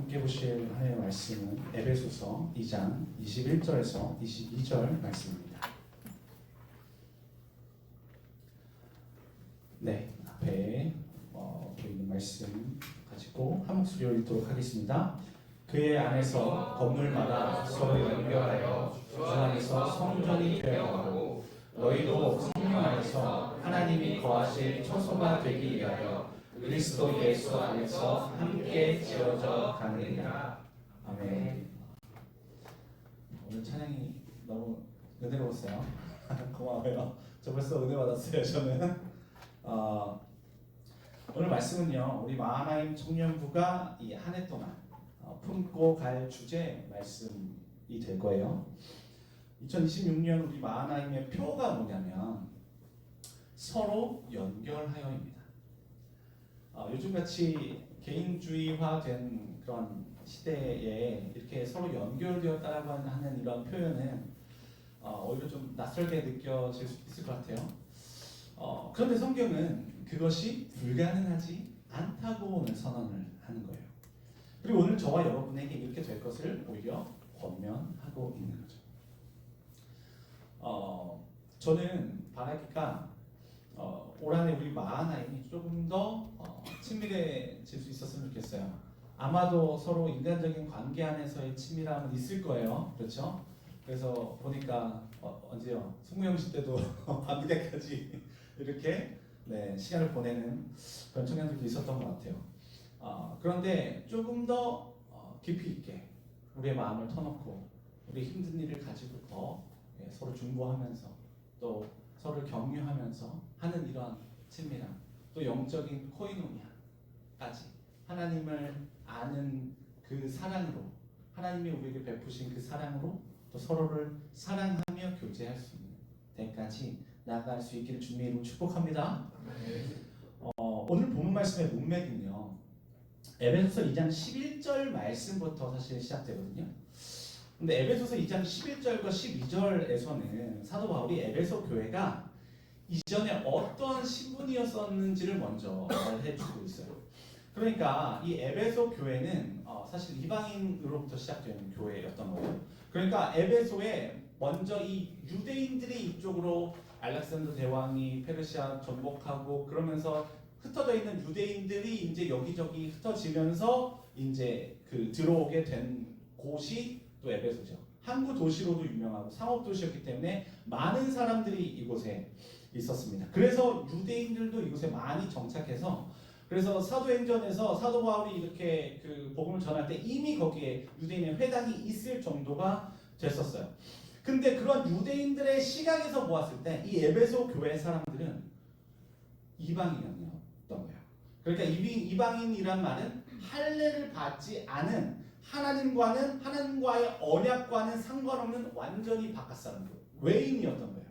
함께 보실 하나님의 말씀은 에베소서 2장 21절에서 22절 말씀입니다. 네, 앞에 보이는 말씀 가지고 한 목소리로 읽도록 하겠습니다. 그의 안에서 건물마다 서로 연결하여 주 안에서 성전이 되어가고 너희도 성령 안에서 하나님이 거하실 처소가 되기 위하여 그리스도 예수 안에서 함께 지어져 가느니라. 아멘. 오늘 찬양이 너무 은혜로웠어요. 고마워요. 저 벌써 은혜 받았어요. 저는 오늘 말씀은요, 우리 마하나임 청년부가 이 한 해 동안 품고 갈 주제 말씀이 될 거예요. 2026년 우리 마하나임의 표가 뭐냐면 서로 연결하여입니다. 요즘같이 개인주의화된 그런 시대에 이렇게 서로 연결되었다라고 하는 이런 표현은 오히려 좀 낯설게 느껴질 수 있을 것 같아요. 그런데 성경은 그것이 불가능하지 않다고 선언을 하는 거예요. 그리고 오늘 저와 여러분에게 이렇게 될 것을 오히려 권면하고 있는 거죠. 저는 바라기가 올 한해 우리 마하나임이 조금 더 친밀해질 수 있었으면 좋겠어요. 아마도 서로 인간적인 관계 안에서의 친밀함은 있을 거예요. 그렇죠? 그래서 보니까 언제요? 송무영씨 때도 밤늦게까지 이렇게 시간을 보내는 그런 청년들도 있었던 것 같아요. 그런데 조금 더 깊이 있게 우리의 마음을 터놓고 우리 힘든 일을 가지고 더 서로 중보하면서 또 서로를 격려하면서 하는 이러한 친밀함, 또 영적인 코이노니아까지 하나님을 아는 그 사랑으로, 하나님이 우리에게 베푸신 그 사랑으로 또 서로를 사랑하며 교제할 수 있는 때까지 나아갈 수 있기를 주님의 이름으로 축복합니다. 오늘 본문 말씀의 문맥은요, 에베소서 2장 11절 말씀부터 사실 시작되거든요. 근데 에베소서 2장 11절과 12절에서는 사도 바울이 에베소 교회가 이전에 어떤 신분이었었는지를 먼저 말해주고 있어요. 그러니까 이 에베소 교회는 사실 이방인으로부터 시작되는 교회였던 거예요. 그러니까 에베소에 먼저 이 유대인들이 이쪽으로 알렉산더 대왕이 페르시아 정복하고 그러면서 흩어져 있는 유대인들이 이제 여기저기 흩어지면서 이제 그 들어오게 된 곳이 또 에베소죠. 항구 도시로도 유명하고 상업 도시였기 때문에 많은 사람들이 이곳에 있었습니다. 그래서 유대인들도 이곳에 많이 정착해서 그래서 사도행전에서 사도 바울이 이렇게 그 복음을 전할 때 이미 거기에 유대인의 회당이 있을 정도가 됐었어요. 근데 그런 유대인들의 시각에서 보았을 때 이 에베소 교회 사람들은 이방인이었던 거예요. 그러니까 이방인이란 말은 할례를 받지 않은 하나님과의 언약과는 상관없는 완전히 바깥 사람들, 외인이었던 거예요.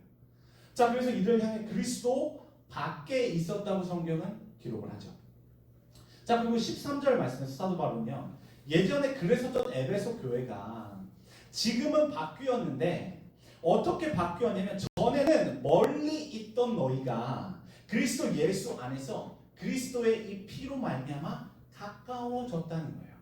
자, 그래서 이들을 향해 그리스도 밖에 있었다고 성경은 기록을 하죠. 자, 그리고 13절 말씀에서 사도 바울은요, 예전에 그랬었던 에베소 교회가 지금은 바뀌었는데 어떻게 바뀌었냐면 전에는 멀리 있던 너희가 그리스도 예수 안에서 그리스도의 이 피로 말미암아 가까워졌다는 거예요.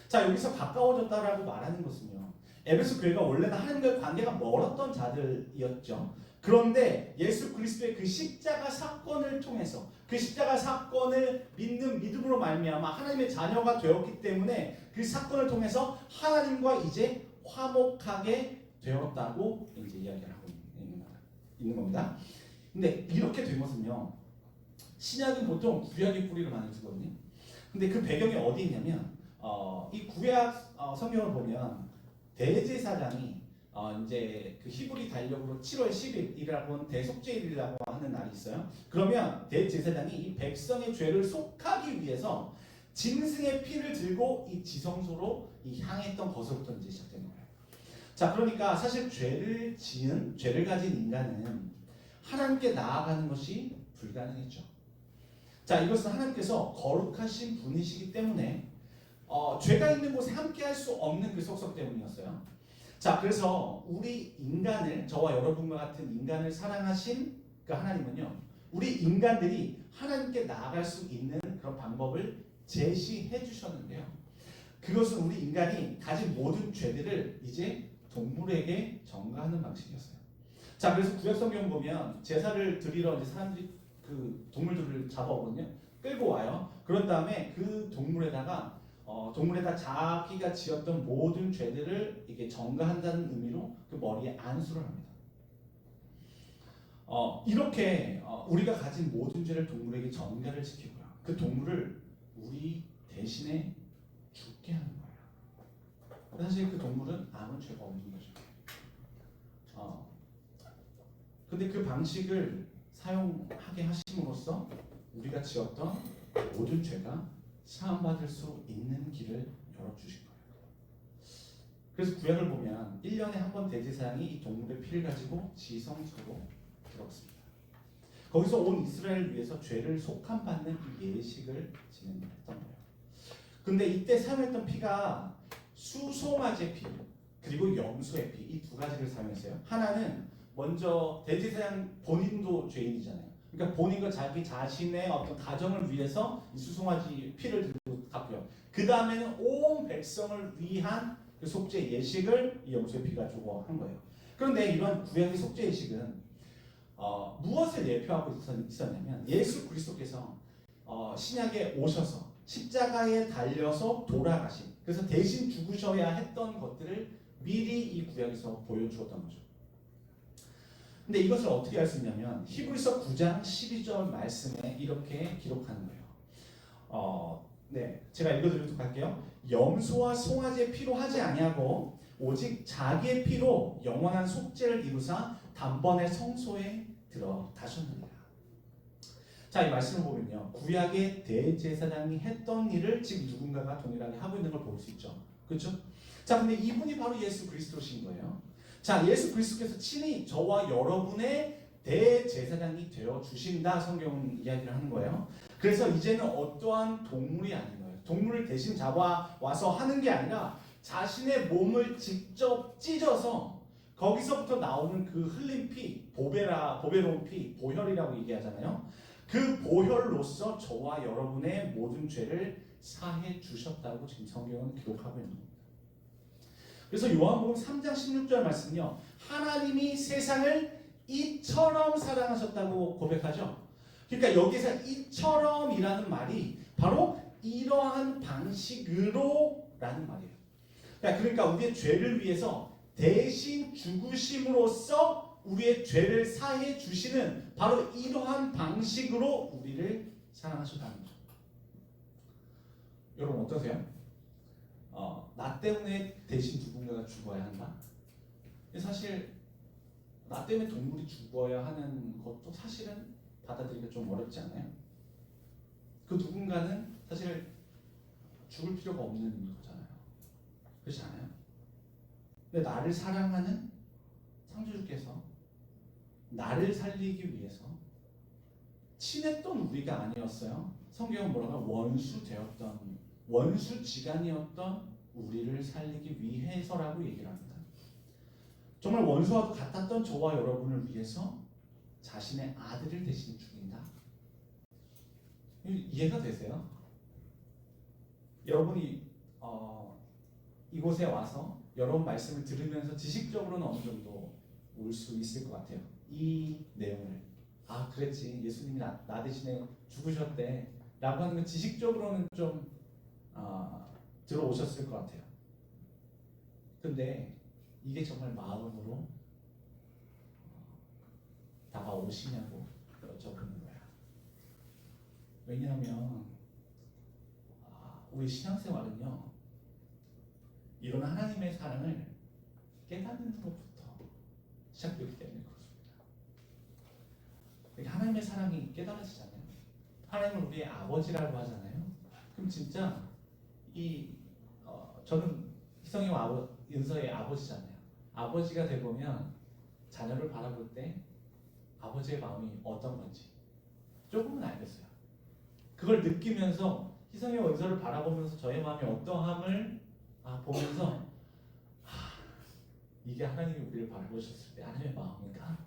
자, 여기서 가까워졌다라고 말하는 것은요, 에베소 교회가 원래는 하나님과의 관계가 멀었던 자들이었죠. 그런데 예수 그리스도의 그 십자가 사건을 통해서 그 십자가 사건을 믿는 믿음으로 말미암아 하나님의 자녀가 되었기 때문에 그 사건을 통해서 하나님과 이제 화목하게 되었다고 이제 이야기를 하고 있는 겁니다. 근데 이렇게 된 것은요, 신약은 보통 구약의 뿌리를 많이 두거든요. 근데 그 배경이 어디 있냐면 이 구약 성경을 보면 대제사장이 이제 그 히브리 달력으로 7월 10일이라고 하는 대속죄일이라고 하는 날이 있어요. 그러면 대제사장이 이 백성의 죄를 속하기 위해서 짐승의 피를 들고 이 지성소로 향했던 것으로부터 이제 시작되는 거예요. 자, 그러니까 사실 죄를 가진 인간은 하나님께 나아가는 것이 불가능했죠. 자, 이것은 하나님께서 거룩하신 분이시기 때문에 죄가 있는 곳에 함께 할 수 없는 그 속성 때문이었어요. 자, 그래서 우리 인간을, 저와 여러분과 같은 인간을 사랑하신 그 하나님은요, 우리 인간들이 하나님께 나아갈 수 있는 그런 방법을 제시해 주셨는데요. 그것은 우리 인간이 가진 모든 죄들을 이제 동물에게 전가하는 방식이었어요. 자, 그래서 구약 성경 보면 제사를 드리러 이제 사람들이 그 동물들을 잡아오거든요. 끌고 와요. 그런 다음에 그 동물에다 자기가 지었던 모든 죄들을 이게 전가한다는 의미로 그 머리에 안수를 합니다. 이렇게 우리가 가진 모든 죄를 동물에게 전가를 시키고요. 그 동물을 우리 대신에 죽게 하는 거예요. 사실 그 동물은 아무 죄가 없는 거죠. 근데 그 방식을 사용하게 하심으로써 우리가 지었던 모든 죄가 사함받을 수 있는 길을 열어주신 거예요. 그래서 구약을 보면 1년에 한 번 대제사장이 이 동물의 피를 가지고 지성소로 들어갔습니다. 거기서 온 이스라엘을 위해서 죄를 속함받는 이 예식을 진행했던 거예요. 근데 이때 사용했던 피가 수송아지 피 그리고 염소의 피 이 두 가지를 사용했어요. 하나는 먼저 대제사장 본인도 죄인이잖아요. 그러니까 본인과 자기 자신의 어떤 가정을 위해서 이 수송아지 피를 들고 갔고요. 그 다음에는 온 백성을 위한 그 속죄 예식을 이 염소의 피 가지고 한 거예요. 그런데 이런 구약의 속죄 예식은 무엇을 예표하고 있었냐면 예수 그리스도께서 신약에 오셔서 십자가에 달려서 돌아가신, 그래서 대신 죽으셔야 했던 것들을 미리 이 구약에서 보여주었던 거죠. 근데 이것을 어떻게 할 수 있냐면 히브리서 9장 12절 말씀에 이렇게 기록하는 거예요. 네, 제가 읽어드리도록 할게요. 염소와 송아지의 피로 하지 아니하고 오직 자기의 피로 영원한 속죄를 이루사 단번에 성소에 들어가셨느니라. 자, 이 말씀을 보면요, 구약의 대제사장이 했던 일을 지금 누군가가 동일하게 하고 있는 걸 볼 수 있죠. 그렇죠? 자, 근데 이분이 바로 예수 그리스도신 거예요. 자, 예수 그리스도께서 친히 저와 여러분의 대제사장이 되어 주신다, 성경은 이야기를 하는 거예요. 그래서 이제는 어떠한 동물이 아닌 거예요. 동물을 대신 잡아와서 하는 게 아니라 자신의 몸을 직접 찢어서 거기서부터 나오는 그 흘린 피, 보배로운 피, 보혈이라고 얘기하잖아요. 그 보혈로서 저와 여러분의 모든 죄를 사해 주셨다고 지금 성경은 기록하고 있는 겁니다. 그래서 요한복음 3장 16절 말씀은요, 하나님이 세상을 이처럼 사랑하셨다고 고백하죠. 그러니까 여기서 이처럼이라는 말이 바로 이러한 방식으로 라는 말이에요. 그러니까 우리의 죄를 위해서 대신 죽으심으로써 우리의 죄를 사해 주시는 바로 이러한 방식으로 우리를 사랑하셨다는 거죠. 여러분 어떠세요? 나 때문에 대신 누군가가 죽어야 한다? 사실 나 때문에 동물이 죽어야 하는 것도 사실은 받아들이기가 좀 어렵지 않아요? 그 누군가는 사실 죽을 필요가 없는 거잖아요. 그렇지 않아요? 근데 나를 사랑하는 창조주께서 나를 살리기 위해서 친했던 우리가 아니었어요. 성경은 뭐라고 원수지간이었던 우리를 살리기 위해서라고 얘기를 합니다. 정말 원수와도 같았던 저와 여러분을 위해서 자신의 아들을 대신 죽인다. 이해가 되세요? 여러분이 이곳에 와서 여러분 말씀을 들으면서 지식적으로는 어느 정도 올 수 있을 것 같아요. 이 내용을 그랬지, 예수님이 나 대신에 죽으셨대 라고 하는 건 지식적으로는 좀 들어오셨을 것 같아요. 근데 이게 정말 마음으로 다가오시냐고 여쭤보는 거야. 왜냐하면 우리 신앙생활은요, 이런 하나님의 사랑을 깨닫는 것부터 시작되기 때문에 그렇습니다. 하나님의 사랑이 깨달아지잖아요. 하나님은 우리의 아버지라고 하잖아요. 그럼 진짜 저는 희성이와 은서의 아버지잖아요. 아버지가 되보면 자녀를 바라볼 때 아버지의 마음이 어떤 건지 조금은 알겠어요. 그걸 느끼면서 희성이와 은서를 바라보면서 저의 마음이 어떠함을 보면서 이게 하나님이 우리를 바라보셨을 때 하나님의 마음인가?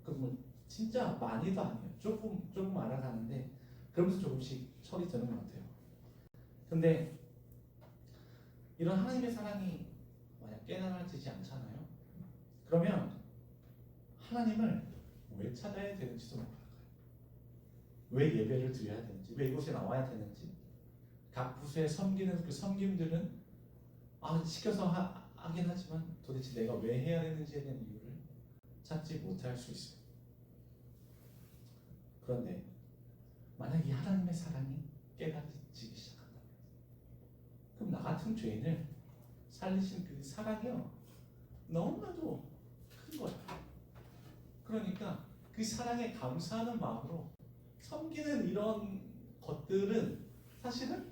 그럼 진짜 많이도 아니에요. 조금 알아가는데 그러면서 조금씩 철이 드는 것 같아요. 근데 이런 하나님의 사랑이 만약 깨달아지지 않잖아요. 그러면 하나님을 왜 찾아야 되는지도 모르는 거예요. 왜 예배를 드려야 되는지, 왜 이곳에 나와야 되는지. 각 부서에 섬기는 그 섬김들은 시켜서 하긴 하지만 도대체 내가 왜 해야 되는지에 대한 이유를 찾지 못할 수 있어요. 그런데 만약 이 하나님의 사랑이 깨달아지기 시작한다면, 그럼 나 같은 죄인을 살리신 그 사랑이요 너무나도 큰 거예요. 그러니까 그 사랑에 감사하는 마음으로 섬기는 이런 것들은 사실은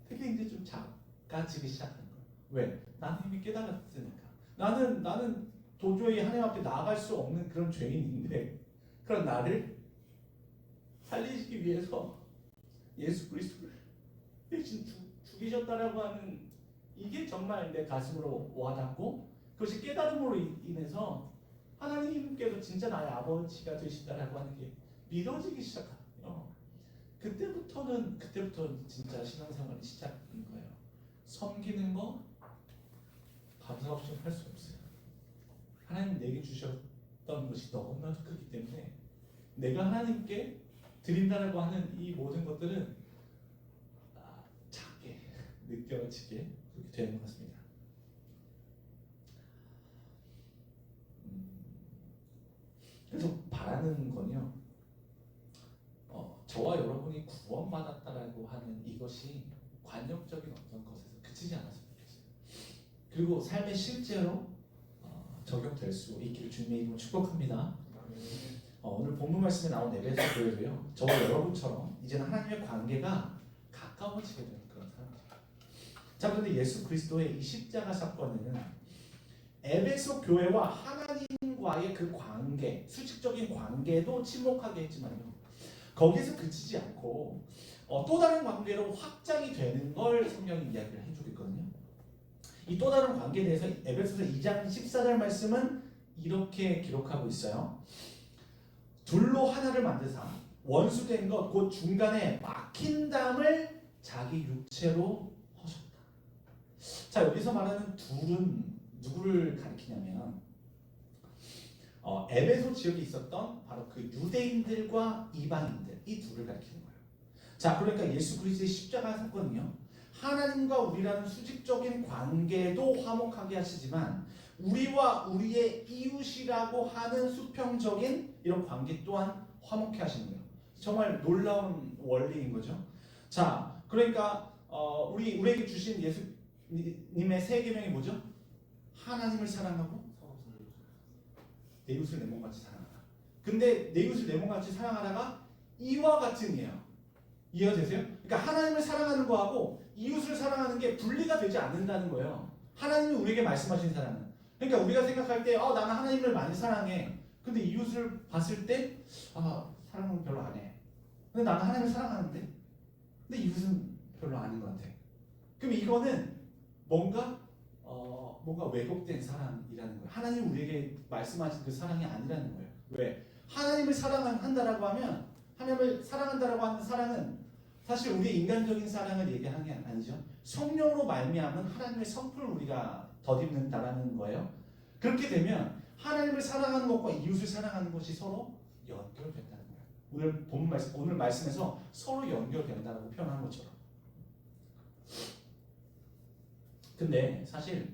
되게 이제 좀 작아지기 시작하는 거예요. 왜? 나는 이미 깨달았으니까. 나는 도저히 하나님 앞에 나아갈 수 없는 그런 죄인인데, 그런 나를 살리시기 위해서 예수 그리스도를 대신 죽이셨다라고 하는, 이게 정말 내 가슴으로 와닿고, 그것이 깨달음으로 인해서 하나님께서 진짜 나의 아버지가 되신다라고 하는 게 믿어지기 시작하거든요. 그때부터는 진짜 신앙생활이 시작인 거예요. 섬기는 거 감사 없이 할 수 없어요. 하나님 내게 주셨던 것이 너무나도 크기 때문에 내가 하나님께 드린다라고 하는 이 모든 것들은 작게 느껴지게 그렇게 되는 것 같습니다. 그래서 바라는 건요, 저와 여러분이 구원받았다라고 하는 이것이 관념적인 어떤 것에서 그치지 않았으면 좋겠어요. 그리고 삶의 실제로 적용될 수 있기를 주님의 이름으로 축복합니다. 오늘 본문 말씀에 나온 에베소 교회도요, 저와 여러분처럼 이제는 하나님의 관계가 가까워지게 되는 그런 사람들이에요. 자, 그런데 예수 그리스도의 이 십자가 사건은 에베소 교회와 하나님과의 그 관계, 수직적인 관계도 침묵하게 했지만요, 거기서 그치지 않고 또 다른 관계로 확장이 되는 걸 성경이 이야기를 해주고 있거든요. 이 또 다른 관계에 대해서 에베소서 2장 14절 말씀은 이렇게 기록하고 있어요. 둘로 하나를 만드사 원수된 것 곧 중간에 막힌 담을 자기 육체로 허셨다. 자, 여기서 말하는 둘은 누구를 가리키냐면 에베소 지역에 있었던 바로 그 유대인들과 이방인들, 이 둘을 가리키는 거예요. 자, 그러니까 예수 그리스도의 십자가 사건은요, 하나님과 우리라는 수직적인 관계도 화목하게 하시지만 우리와 우리의 이웃이라고 하는 수평적인 이런 관계 또한 화목해 하시는 거예요. 정말 놀라운 원리인 거죠. 자, 그러니까 우리에게 주신 예수님의 세 계명이 뭐죠? 하나님을 사랑하고 내 이웃을 내 몸같이 사랑하라. 근데 내 이웃을 내 몸같이 사랑하라가 이와 같은이에요. 이해가 되세요? 그러니까 하나님을 사랑하는 거하고 이웃을 사랑하는 게 분리가 되지 않는다는 거예요. 하나님이 우리에게 말씀하신 사랑은. 그러니까 우리가 생각할 때 나는 하나님을 많이 사랑해. 근데 이웃을 봤을 때 사랑은 별로 안 해. 근데 나는 하나님을 사랑하는데 근데 이웃은 별로 아닌 것 같아. 그럼 이거는 뭔가 왜곡된 사랑이라는 거예요. 하나님 우리에게 말씀하신 그 사랑이 아니라는 거예요. 왜? 하나님을 사랑한다라고 하면, 하나님을 사랑한다라고 하는 사랑은 사실 우리의 인간적인 사랑을 얘기하는 게 아니죠. 성령으로 말미암은 하나님의 성품을 우리가 덧입는다라는 거예요. 그렇게 되면 하나님을 사랑하는 것과 이웃을 사랑하는 것이 서로 연결된다는 거예요. 오늘 말씀에서 서로 연결된다고 표현한 것처럼. 근데 사실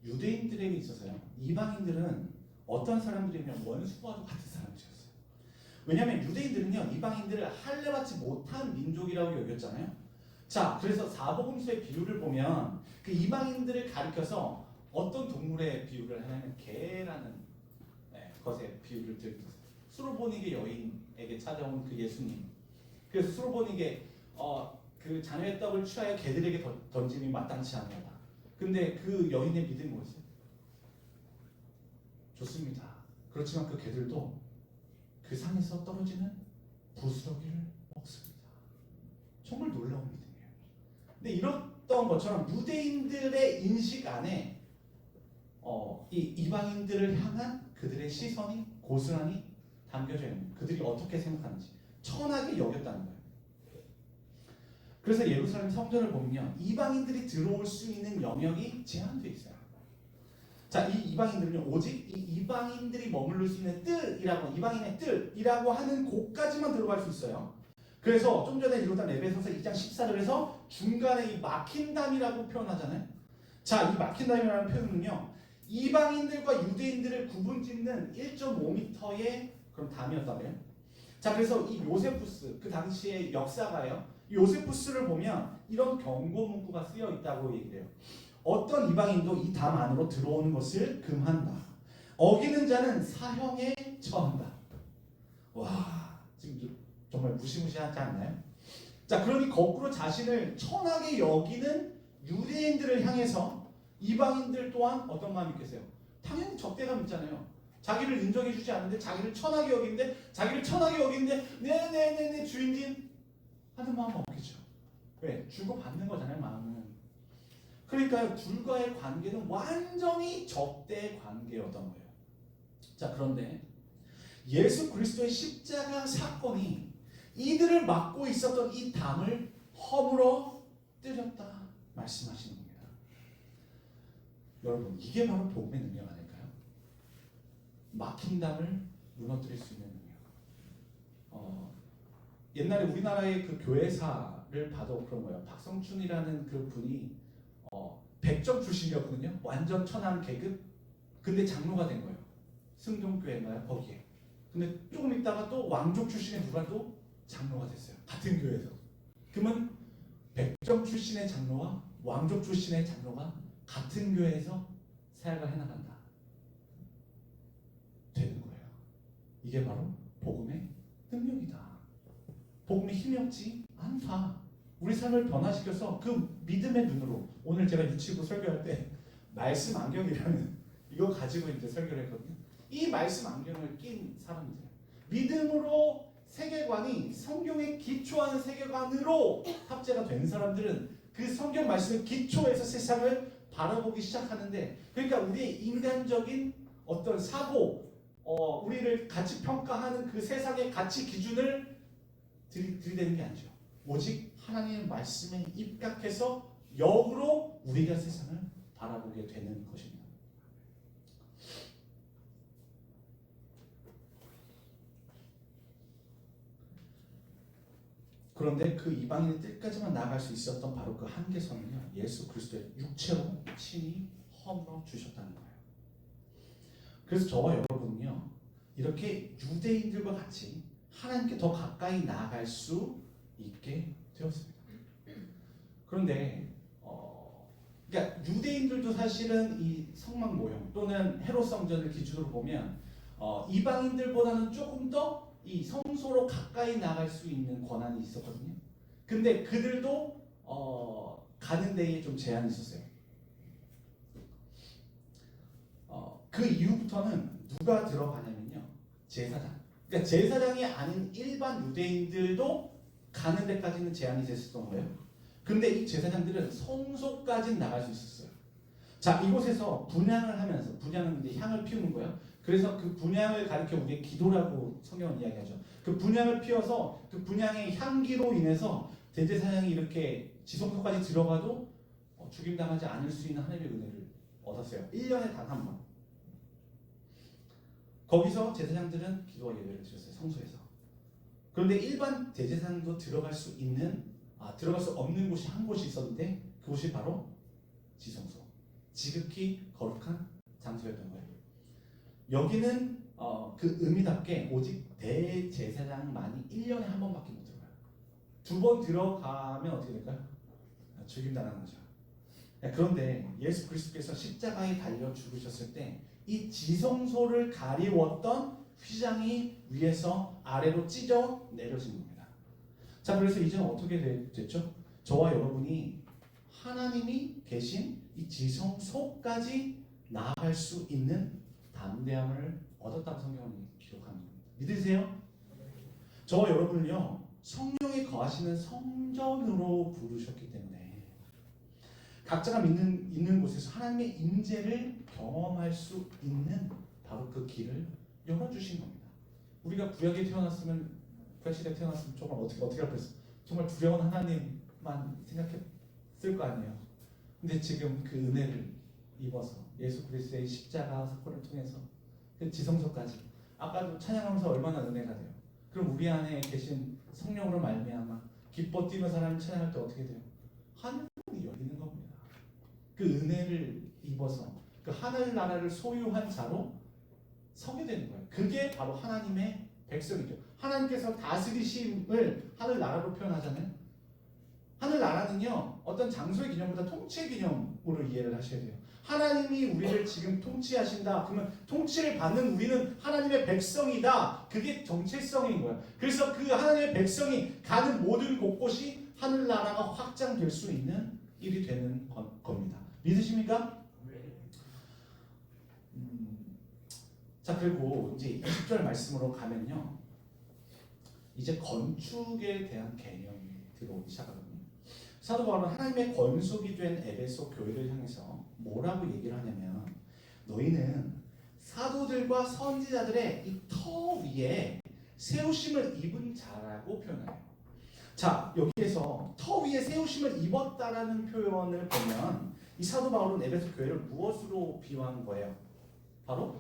유대인들에게 있어서요, 이방인들은 어떤 사람들이냐면 원수와도 같은 사람들이었어요. 왜냐하면 유대인들은요, 이방인들을 할례받지 못한 민족이라고 여겼잖아요. 자, 그래서 사복음서의 비유를 보면 그 이방인들을 가리켜서 어떤 동물의 비유를 하냐면 개라는 것의 비유를 들고 있어요. 수로보니게 여인에게 찾아온 그 예수님. 그래서 수로보니게 그 자녀의 떡을 취하여 개들에게 던짐이 마땅치 않느라. 근데 그 여인의 믿음이 뭐였어요? 좋습니다. 그렇지만 그 개들도 그 산에서 떨어지는 부스러기를 먹습니다. 정말 놀라운 믿음이에요. 근데 이랬던 것처럼 유대인들의 인식 안에 이 이방인들을 향한 그들의 시선이 고스란히 담겨져 있는, 그들이 어떻게 생각하는지 천하게 여겼다는 거예요. 그래서 예루살렘 성전을 보면요, 이방인들이 들어올 수 있는 영역이 제한되어 있어요. 자, 이 이방인들은요, 오직 이 이방인들이 머무를 수 있는 뜰이라고, 이방인의 뜰이라고 하는 곳까지만 들어갈 수 있어요. 그래서 좀 전에 읽었던 에베소서 2장 14절에서 중간에 이 막힌 담이라고 표현하잖아요. 자, 이 막힌 담이라는 표현은요, 이방인들과 유대인들을 구분짓는 1.5m의 그런 담이었다고요. 자, 그래서 이 요세푸스, 그 당시의 역사가요, 요세푸스를 보면 이런 경고 문구가 쓰여 있다고 얘기를 해요. 어떤 이방인도 이 담 안으로 들어오는 것을 금한다. 어기는 자는 사형에 처한다. 와, 지금 정말 무시무시하지 않나요? 자, 그러니 거꾸로 자신을 천하게 여기는 유대인들을 향해서 이방인들 또한 어떤 마음이 있겠어요? 당연히 적대감 있잖아요. 자기를 인정해주지 않는데, 자기를 천하게 여기는데, 네네네네 주인님 하는 마음은 없겠죠. 왜? 주고받는 거잖아요, 마음은. 그러니까 둘과의 관계는 완전히 적대 관계였던 거예요. 자, 그런데 예수 그리스도의 십자가 사건이 이들을 막고 있었던 이 담을 허물어 뜨렸다 말씀하시는 겁니다. 여러분, 이게 바로 복음의 능력 아닐까요? 막힌 담을 무너뜨릴 수 있는 능력. 옛날에 우리나라의 그 교회사를 봐도 그런 거예요. 박성춘이라는 그 분이 백정 출신이었거든요. 완전 천한 계급. 근데 장로가 된 거예요. 승동교회인가요? 거기에. 근데 조금 있다가 또 왕족 출신의 누가 또 장로가 됐어요. 같은 교회에서. 그러면 백정 출신의 장로와 왕족 출신의 장로가 같은 교회에서 사역을 해나간다. 되는 거예요. 이게 바로 복음의 능력이다. 복음이 힘이 없지 않다. 우리 삶을 변화시켜서 그 믿음의 눈으로, 오늘 제가 유치부 설교할 때 말씀 안경이라는 이거 가지고 이제 설교를 했거든요. 이 말씀 안경을 낀 사람들, 믿음으로 세계관이 성경에 기초하는 세계관으로 탑재가 된 사람들은 그 성경 말씀의 기초에서 세상을 바라보기 시작하는데, 그러니까 우리의 인간적인 어떤 사고, 우리를 가치 평가하는 그 세상의 가치 기준을 들이대는 게 아니죠. 오직 하나님의 말씀에 입각해서 역으로 우리가 세상을 바라보게 되는 것입니다. 그런데 그 이방인의 뜻까지만 나아갈 수 있었던 바로 그 한계선은요, 예수 그리스도의 육체로 친히 허물어 주셨다는 거예요. 그래서 저와 여러분은요, 이렇게 유대인들과 같이 하나님께 더 가까이 나아갈 수 있게 되었습니다. 그런데 그러니까 유대인들도 사실은 이 성막 모형 또는 헤롯 성전을 기준으로 보면 이방인들보다는 조금 더 이 성소로 가까이 나갈 수 있는 권한이 있었거든요. 근데 그들도 가는 데에 좀 제한이 있었어요. 그 이후부터는 누가 들어가냐면요, 제사장. 그러니까 제사장이 아닌 일반 유대인들도 가는 데까지는 제한이 됐었던 거예요. 근데 이 제사장들은 성소까지 나갈 수 있었어요. 자, 이곳에서 분향을 하면서, 분향은 이제 향을 피우는 거예요. 그래서 그 분향을 가리켜 우리의 기도라고 성경은 이야기하죠. 그 분향을 피워서 그 분향의 향기로 인해서 대제사장이 이렇게 지성소까지 들어가도 죽임당하지 않을 수 있는 하나님의 은혜를 얻었어요. 1년에 단 한 번. 거기서 제사장들은 기도와 예배를 드렸어요. 성소에서. 그런데 일반 대제사장도 들어갈 수 없는 곳이 한 곳이 있었는데, 그곳이 바로 지성소, 지극히 거룩한 장소였던 거예요. 여기는 그 의미답게 오직 대제사장만이 1년에 한 번밖에 못 들어가요. 2번 들어가면 어떻게 될까요? 죽임당하는 거죠. 그런데 예수 그리스도께서 십자가에 달려 죽으셨을 때 이 지성소를 가리웠던 휘장이 위에서 아래로 찢어 내려진 겁니다. 자, 그래서 이제는 어떻게 됐죠? 저와 여러분이 하나님이 계신 이 지성소까지 나아갈 수 있는 담대함을 얻었다고 성경은 기록합니다. 믿으세요? 저와 여러분은요, 성령이 거하시는 성전으로 부르셨기 때문에 각자가 있는 곳에서 하나님의 임재를 경험할 수 있는 바로 그 길을 열어주신 겁니다. 우리가 구약에 태어났으면, 구약시대에 태어났으면 정말 어떻게 할 뻔했어. 정말 두려운 하나님을 생각했을 거 아니에요. 근데 지금 그 은혜를 입어서 예수 그리스도의 십자가 사건을 통해서 그 지성소까지 아까도 찬양하면서 얼마나 은혜가 돼요. 그럼 우리 안에 계신 성령으로 말미암아 기뻐 뛰는 사람이 찬양할 때 어떻게 돼요? 하늘문이 열리는 겁니다. 그 은혜를 입어서 그 하늘나라를 소유한 자로 서게 되는 거예요. 그게 바로 하나님의 백성이죠. 하나님께서 다스리심을 하늘나라로 표현하잖아요. 하늘나라는요 어떤 장소의 개념보다 통치의 개념으로 이해를 하셔야 돼요. 하나님이 우리를 지금 통치하신다. 그러면 통치를 받는 우리는 하나님의 백성이다. 그게 정체성인 거예요. 그래서 그 하나님의 백성이 가는 모든 곳곳이 하늘나라가 확장될 수 있는 일이 되는 겁니다. 믿으십니까? 자, 그리고 이제 20절 말씀으로 가면요, 이제 건축에 대한 개념이 들어오기 시작하거든요. 사도 바울은 하나님의 권속이 된 에베소 교회를 향해서 뭐라고 얘기를 하냐면, 너희는 사도들과 선지자들의 이 터 위에 세우심을 입은 자라고 표현해요. 자, 여기에서 터 위에 세우심을 입었다라는 표현을 보면 이 사도 바울은 에베소 교회를 무엇으로 비유한 거예요? 바로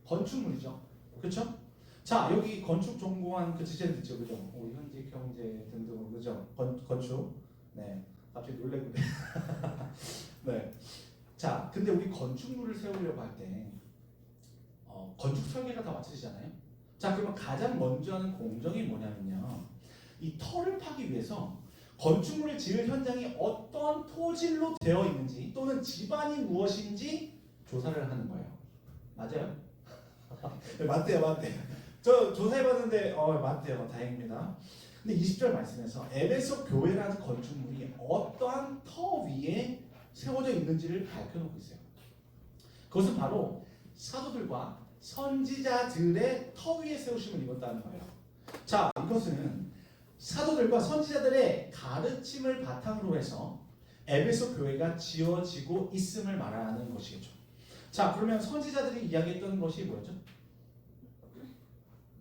건축물이죠. 그렇죠? 자, 여기 건축 전공한 그 지체들 있죠. 그죠? 현직 경제 등등 그죠? 건축. 네. 갑자기 놀래고 네. 자, 근데 우리 건축물을 세우려고 할 때 건축 설계가 다 맞춰지잖아요. 자, 그러면 가장 먼저 하는 공정이 뭐냐면요, 이 터를 파기 위해서 건축물을 지을 현장이 어떤 토질로 되어 있는지 또는 집안이 무엇인지 조사를 하는 거예요. 맞아요? 네, 맞대요. 저 조사해봤는데 맞대요. 다행입니다. 근데 20절 말씀에서 에베소 교회라는 건축물이 어떠한 터 위에 세워져 있는지를 밝혀놓고 있어요. 그것은 바로 사도들과 선지자들의 터 위에 세우심을 입었다는 거예요. 자, 이것은 사도들과 선지자들의 가르침을 바탕으로 해서 에베소 교회가 지어지고 있음을 말하는 것이겠죠. 자, 그러면 선지자들이 이야기했던 것이 뭐였죠?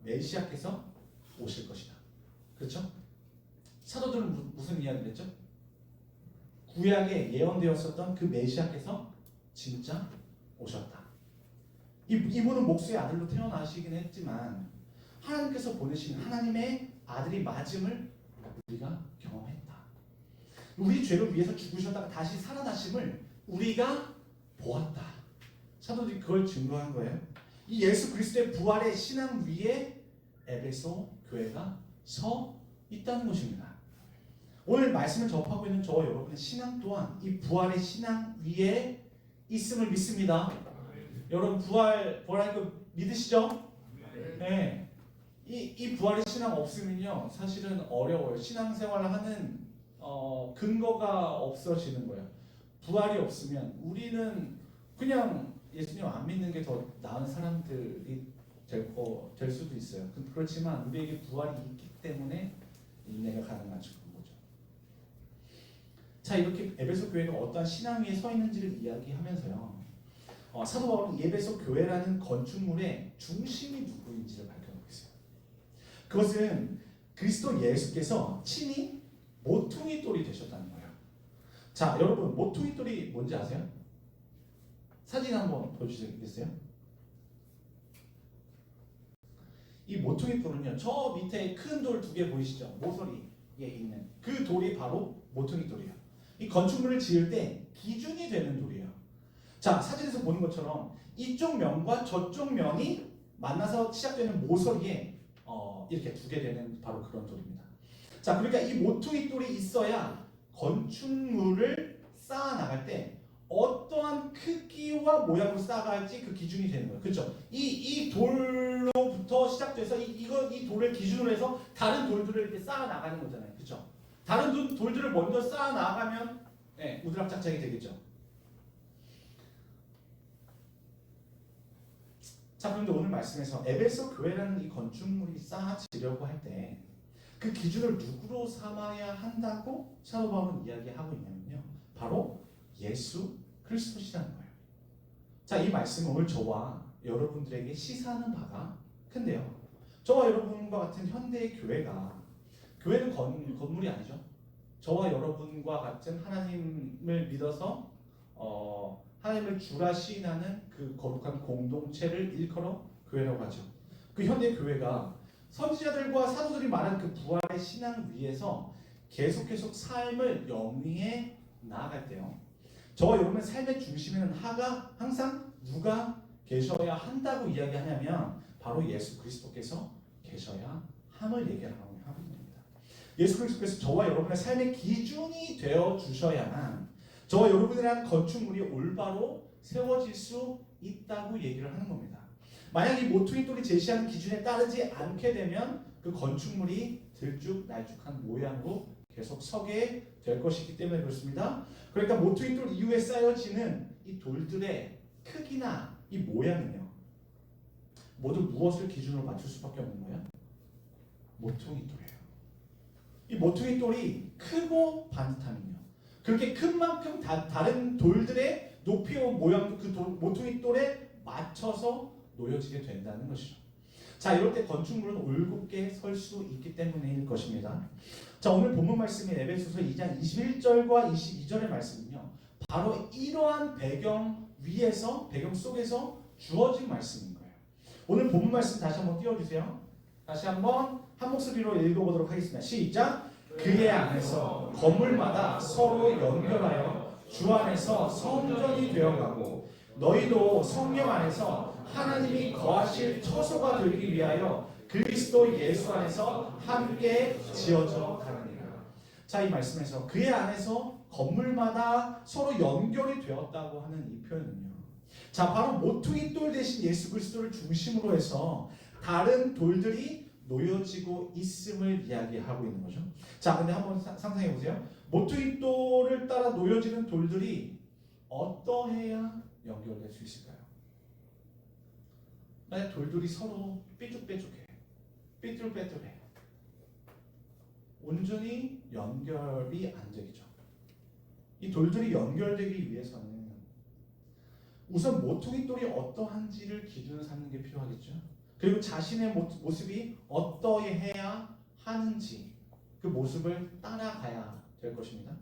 메시아께서 오실 것이다. 그렇죠? 사도들은 무슨 이야기를 했죠? 구약에 예언되었었던 그 메시아께서 진짜 오셨다. 이분은 목수의 아들로 태어나시긴 했지만 하나님께서 보내신 하나님의 아들이 맞음을 우리가 경험했다. 우리 죄를 위해서 죽으셨다가 다시 살아나심을 우리가 보았다. 사도들이 그걸 증거한 거예요. 이 예수 그리스도의 부활의 신앙 위에 에베소 교회가 서 있다는 것입니다. 오늘 말씀을 접하고 있는 저와 여러분의 신앙 또한 이 부활의 신앙 위에 있음을 믿습니다. 여러분 부활하는 거 믿으시죠? 네. 이 부활의 신앙 없으면요 사실은 어려워요. 신앙생활을 하는 근거가 없어지는 거예요. 부활이 없으면 우리는 그냥 예수님 안 믿는 게 더 나은 사람들이 될 수도 있어요. 그렇지만 우리에게 부활이 있기 때문에 인내가 가능한 거죠. 자, 이렇게 에베소 교회가 어떠한 신앙 위에 서 있는지를 이야기하면서요, 사도 바울은 에베소 교회라는 건축물의 중심이 누구인지를 밝혀놓고 있어요. 그것은 그리스도 예수께서 친히 모퉁이 돌이 되셨다는 거예요. 자, 여러분 모퉁이 돌이 뭔지 아세요? 사진 한번 보여주시겠어요? 이 모퉁이 돌은요, 저 밑에 큰 돌 두 개 보이시죠? 모서리에 있는 그 돌이 바로 모퉁이 돌이에요. 이 건축물을 지을 때 기준이 되는 돌이에요. 자, 사진에서 보는 것처럼 이쪽 면과 저쪽 면이 만나서 시작되는 모서리에 이렇게 두게 되는 바로 그런 돌입니다. 자, 그러니까 이 모퉁이 돌이 있어야 건축물을 쌓아 나갈 때 어떠한 크기와 모양으로 쌓아갈지 그 기준이 되는 거예요. 그렇죠? 이 돌로부터 시작돼서 이 돌을 기준으로 해서 다른 돌들을 이렇게 쌓아 나가는 거잖아요. 그렇죠? 다른 돌들을 먼저 쌓아 나가면 네, 우드락작작이 되겠죠. 자, 그런데 오늘 말씀에서 에베소 교회라는 이 건축물이 쌓아지려고 할 때 그 기준을 누구로 삼아야 한다고 사도 바울은 이야기하고 있냐면요, 바로 예수 그리스도시라는 거예요. 자, 이 말씀은 오늘 저와 여러분들에게 시사하는 바가 큰데요, 저와 여러분과 같은 현대의 교회는 건물이 아니죠. 저와 여러분과 같은 하나님을 믿어서 하나님을 주라 시인하는 그 거룩한 공동체를 일컬어 교회라고 하죠. 그 현대 교회가 선지자들과 사도들이 말한 그 부활의 신앙 위에서 계속 삶을 영위해 나아갈 때요. 저와 여러분의 삶의 중심에는 항상 누가 계셔야 한다고 이야기하냐면 바로 예수 그리스도께서 계셔야 함을 얘기하고 있는 겁니다. 예수 그리스도께서 저와 여러분의 삶의 기준이 되어 주셔야만 저와 여러분이라는 건축물이 올바로 세워질 수 있다고 얘기를 하는 겁니다. 만약 이 모퉁이 돌이 제시하는 기준에 따르지 않게 되면 그 건축물이 들쭉날쭉한 모양으로 계속 서게 될 것이기 때문에 그렇습니다. 그러니까 모퉁이 돌 이후에 쌓여지는 이 돌들의 크기나 이 모양은요, 모두 무엇을 기준으로 맞출 수밖에 없는 거예요? 모퉁이 돌이에요. 이 모퉁이 돌이 크고 반듯하면요, 그렇게 큰 만큼 다른 돌들의 높이와 모양도 그 모퉁이 돌에 맞춰서 놓여지게 된다는 것이죠. 자, 이럴 때 건축물은 올곧게 설 수 있기 때문일 것입니다. 자, 오늘 본문 말씀인 에베소서 2장 21절과 22절의 말씀은요, 바로 이러한 배경 속에서 주어진 말씀인 거예요. 오늘 본문 말씀 다시 한번 띄워주세요. 다시 한번 한 목소리로 읽어보도록 하겠습니다. 시작! 그의 안에서 건물마다 서로 연결하여 주 안에서 성전이 되어가고 너희도 성령 안에서 하나님이 거하실 처소가 되기 위하여 그리스도 예수 안에서 함께 지어져 가느니라. 자, 이 말씀에서 그의 안에서 건물마다 서로 연결이 되었다고 하는 이 표현은요, 자, 바로 모퉁이 돌 대신 예수 그리스도를 중심으로 해서 다른 돌들이 놓여지고 있음을 이야기하고 있는 거죠. 자, 근데 한번 상상해 보세요. 모퉁이 돌을 따라 놓여지는 돌들이 어떠해야 연결될 수 있을까요? 만약 돌들이 서로 삐죽빼죽해, 삐뚤빼뚤해, 온전히 연결이 안 되죠. 이 돌들이 연결되기 위해서는 우선 모퉁이 돌이 어떠한지를 기준으로 삼는 게 필요하겠죠. 그리고 자신의 모습이 어떠해야 하는지 그 모습을 따라가야 될 것입니다.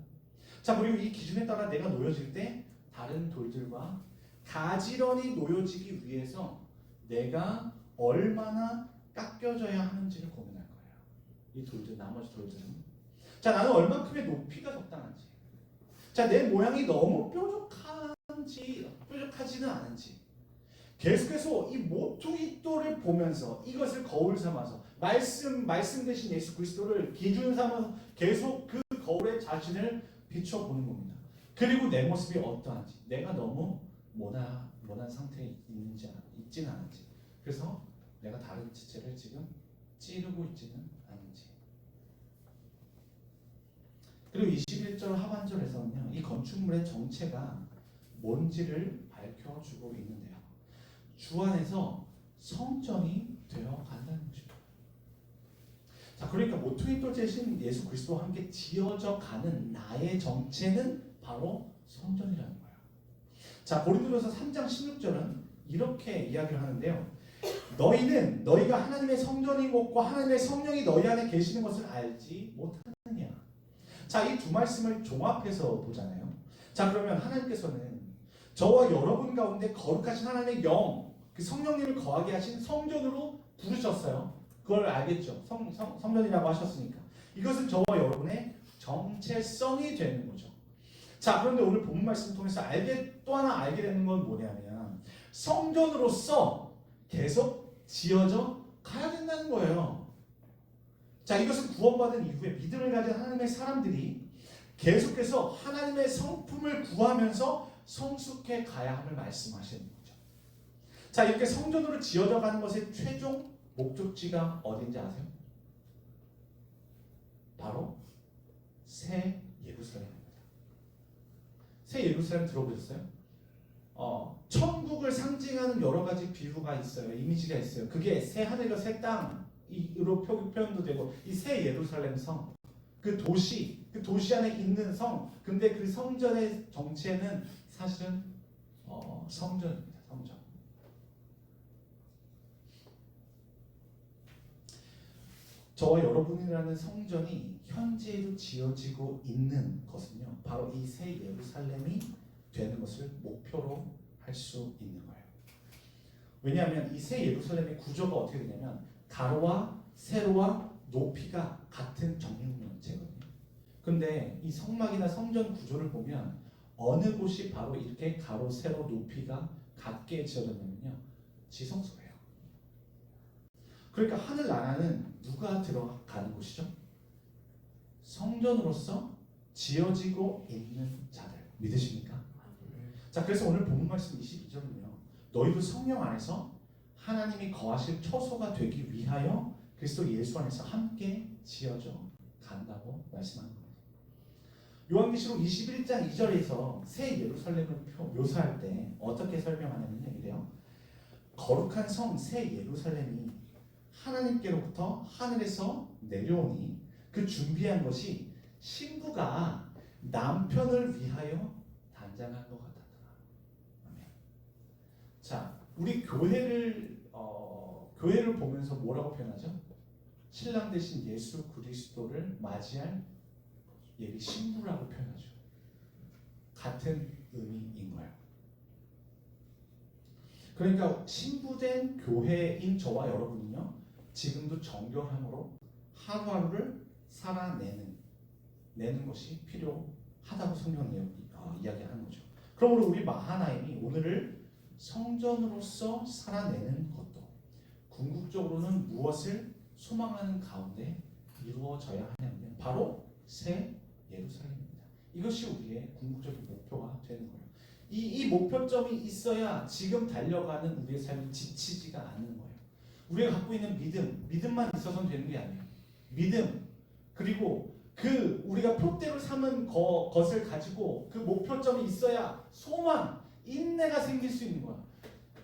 자, 그리고 이 기준에 따라 내가 놓여질 때 다른 돌들과 가지런히 놓여지기 위해서 내가 얼마나 깎여져야 하는지를 고민할 거예요. 이 돌들, 나머지 돌들은. 자, 나는 얼만큼의 높이가 적당한지, 자, 내 모양이 너무 뾰족하지는 않은지, 계속해서 이 모퉁이 돌을 보면서 이것을 거울 삼아서 말씀 대신 예수 그리스도를 기준 삼아서 계속 그 거울에 자신을 비춰보는 겁니다. 그리고 내 모습이 어떠한지, 내가 너무 모난 상태에 있지는 않은지, 그래서 내가 다른 지체를 지금 찌르고 있지는 않은지. 그리고 21절 하반절에서는요, 이 건축물의 정체가 뭔지를 밝혀주고 있는데요, 주 안에서 성전이 되어 간다는 것입니다. 자, 그러니까 모퉁이 돌 대신 예수 그리스도와 함께 지어져 가는 나의 정체는 바로 성전이라는 거예요. 자, 고린도전서 3장 16절은 이렇게 이야기를 하는데요, 너희는 너희가 하나님의 성전인 것과 하나님의 성령이 너희 안에 계시는 것을 알지 못하느냐. 자, 이 두 말씀을 종합해서 보잖아요. 자, 그러면 하나님께서는 저와 여러분 가운데 거룩하신 하나님의 영, 그 성령님을 거하게 하신 성전으로 부르셨어요. 그걸 알겠죠? 성전이라고 하셨으니까. 이것은 저와 여러분의 정체성이 되는 거죠. 자, 그런데 오늘 본문 말씀을 통해서 또 하나 알게 되는 건 뭐냐면 성전으로서 계속 지어져 가야 된다는 거예요. 자, 이것은 구원받은 이후에 믿음을 가진 하나님의 사람들이 계속해서 하나님의 성품을 구하면서 성숙해 가야 함을 말씀하시는 거죠. 자, 이렇게 성전으로 지어져 가는 것의 최종 목적지가 어딘지 아세요? 바로 새 예루살렘입니다. 새 예루살렘 들어보셨어요? 천국을 상징하는 여러 가지 비유가 있어요. 이미지가 있어요. 그게 새 하늘과 새 땅으로 표현도 되고, 이 새 예루살렘 성, 그 도시 안에 있는 성, 근데 그 성전의 정체는 사실은 성전입니다. 성전. 저와 여러분이라는 성전이 현재에도 지어지고 있는 것은요, 바로 이 새 예루살렘이 되는 것을 목표로 할 수 있는 거예요. 왜냐하면 이 새 예루살렘의 구조가 어떻게 되냐면 가로와 세로와 높이가 같은 정육면체거든요. 근데 이 성막이나 성전 구조를 보면 어느 곳이 바로 이렇게 가로, 세로, 높이가 같게 지어졌냐면요, 지성소예요. 그러니까 하늘나라는 누가 들어가는 곳이죠? 성전으로서 지어지고 있는 자들. 믿으십니까? 자, 그래서 오늘 본문 말씀 22절은요, 너희도 성령 안에서 하나님이 거하실 처소가 되기 위하여 그리스도 예수 안에서 함께 지어져 간다고 말씀하는 겁니다. 요한계시록 21장 2절에서 새 예루살렘을 묘사할 때 어떻게 설명하냐면요, 이래요. 거룩한 성 새 예루살렘이 하나님께로부터 하늘에서 내려오니 그 준비한 것이 신부가 남편을 위하여 단장한 것 같았더라. 아멘. 자, 우리 교회를 보면서 뭐라고 표현하죠? 신랑 대신 예수 그리스도를 맞이할 예비 신부라고 표현하죠. 같은 의미인 거예요. 그러니까 신부된 교회인 저와 여러분은요, 지금도 정결함으로 하루하루를 살아내는 것이 필요하다고 성경은 이야기하는 거죠. 그러므로 우리 마하나임이 오늘을 성전으로서 살아내는 것도 궁극적으로는 무엇을 소망하는 가운데 이루어져야 하냐면 바로 새 예루살렘입니다. 이것이 우리의 궁극적인 목표가 되는 거예요. 이 목표점이 있어야 지금 달려가는 우리의 삶이 지치지가 않는 거예요. 우리가 갖고 있는 믿음만 있어서는 되는 게 아니에요. 믿음, 그리고 그 우리가 표대로 삼은 것을 가지고 그 목표점이 있어야 소망, 인내가 생길 수 있는 거야.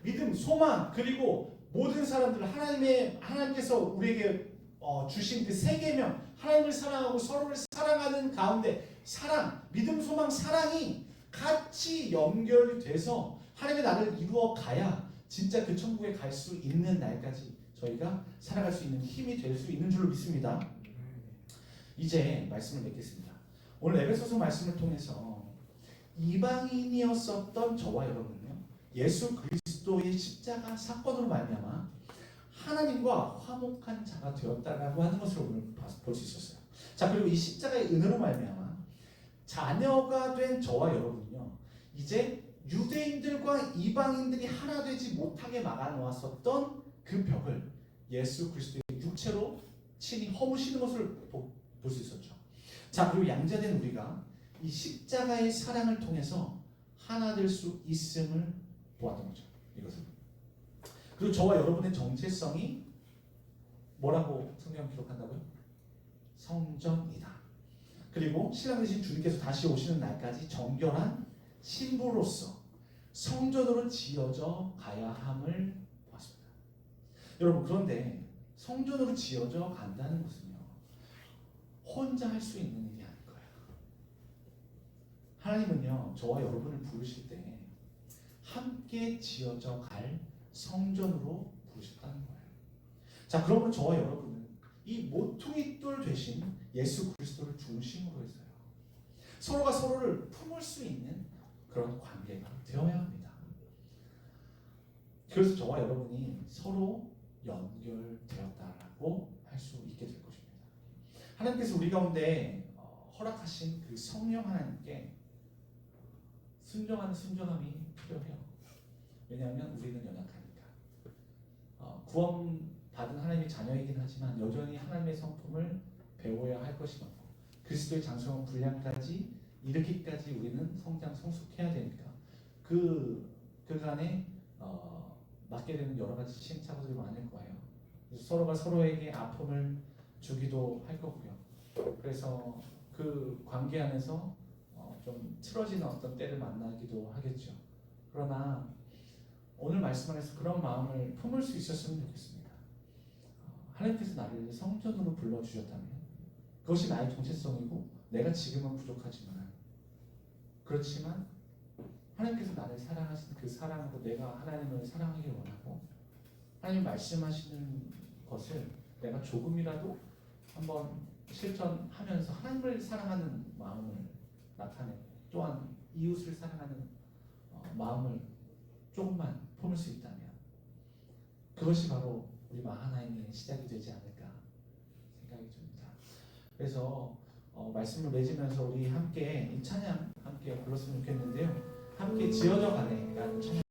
믿음, 소망, 그리고 모든 사람들 하나님께서 우리에게 주신 그 세 계명, 하나님을 사랑하고 서로를 사랑하는 가운데 사랑, 믿음, 소망, 사랑이 같이 연결이 돼서 하나님의 나를 이루어 가야 진짜 그 천국에 갈 수 있는 날까지 저희가 살아갈 수 있는 힘이 될 수 있는 줄로 믿습니다. 이제 말씀을 맺겠습니다. 오늘 에베소서 말씀을 통해서 이방인이었었던 저와 여러분은요, 예수 그리스도의 십자가 사건으로 말미암아 하나님과 화목한 자가 되었다라고 하는 것을 오늘 볼 수 있었어요. 자, 그리고 이 십자가의 은혜로 말미암아 자녀가 된 저와 여러분은요, 이제 유대인들과 이방인들이 하나 되지 못하게 막아놓았었던 그 벽을 예수 그리스도의 육체로 친히 허무시는 것을 볼 수 있었죠. 자, 그리고 양자된 우리가 이 십자가의 사랑을 통해서 하나 될 수 있음을 보았던 거죠. 이것은. 그리고 저와 여러분의 정체성이 뭐라고 성경 기록한다고요? 성전이다. 그리고 신랑 되신 주님께서 다시 오시는 날까지 정결한 신부로서 성전으로 지어져 가야 함을 보았습니다. 여러분, 그런데 성전으로 지어져 간다는 것은요, 혼자 할 수 있는 일이 아닐 거예요. 하나님은요, 저와 여러분을 부르실 때 함께 지어져 갈 성전으로 부르셨다는 거예요. 자, 그러므로 저와 여러분은 이 모퉁이 돌 되신 예수 그리스도를 중심으로 해서요, 서로가 서로를 품을 수 있는 그런 관계가 되어야 합니다. 그래서 저와 여러분이 서로 연결되었다라고 할 수 있게 될 것입니다. 하나님께서 우리 가운데 허락하신 그 성령 하나님께 순종하는 순종함이 필요해요. 왜냐하면 우리는 연약하니까. 구원받은 하나님의 자녀이긴 하지만 여전히 하나님의 성품을 배워야 할 것이 많고 그리스도의 장성한 분량까지 이르기까지 우리는 성장 성숙해야 되니까 그간에 맞게 되는 여러 가지 시행착오들이 많을 거예요. 그래서 서로가 서로에게 아픔을 주기도 할 거고요. 그래서 그 관계 안에서 좀 틀어지는 어떤 때를 만나기도 하겠죠. 그러나 오늘 말씀 안에서 그런 마음을 품을 수 있었으면 좋겠습니다. 하나님께서 나를 성전으로 불러주셨다면 그것이 나의 정체성이고 내가 지금은 부족하지만 그렇지만 하나님께서 나를 사랑하신 그 사랑으로 내가 하나님을 사랑하길 원하고 하나님 말씀하시는 것을 내가 조금이라도 한번 실천하면서 하나님을 사랑하는 마음을 나타내고 또한 이웃을 사랑하는 마음을 조금만 품을 수 있다면 그것이 바로 우리 마하나임의 시작이 되지 않을까 생각이 듭니다. 그래서 말씀을 맺으면서 우리 함께 이 찬양 함께 불렀으면 좋겠는데요. 함께 지어져 가네라는 찬양